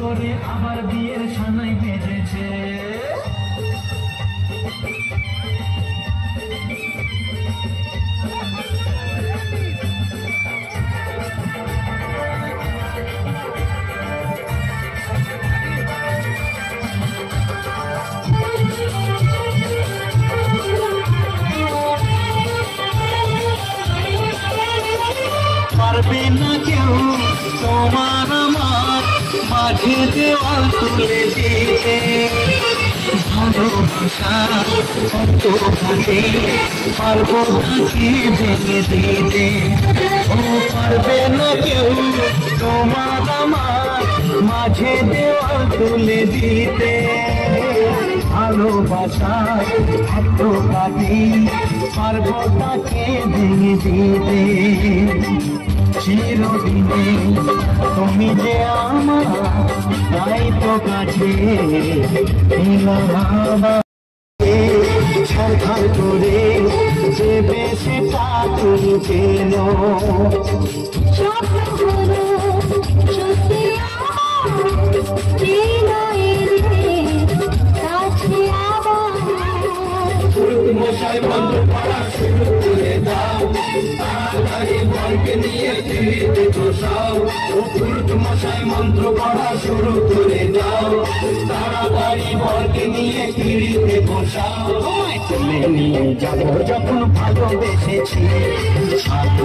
করে আবার বিয়ের সানাই বেজেছে। পারবে না কেউ তোমার আমার মাঝে দেওয়াল তুলে দিতে, ভালোবাসা কত ভাবে পারবো নাকি ভেঙে দিতে। ও পারবে না কেউ তোমার আমার মাঝে দেওয়াল তুলে দিতে, ভালোবাসা কত ভাবে পারবো তাকে ভেঙে দিতে। চিরদিনে তুমি যে আমার তাই তো কাছে সরকার করে যে বেশিটা তুমি পেল। মশাই বন্ধ করা শুরু করে দাও, তাড়াতাড়ি বরকে নিয়ে ফিরিতে বসাও। মশাই মন্ত্র পড়া শুরু করে দাও, তাড়াতাড়ি বরকে নিয়ে ফিরিতে বসাও। তোমায় তুলে নিয়ে যাবো যখন ভালোবেসেছি, সাত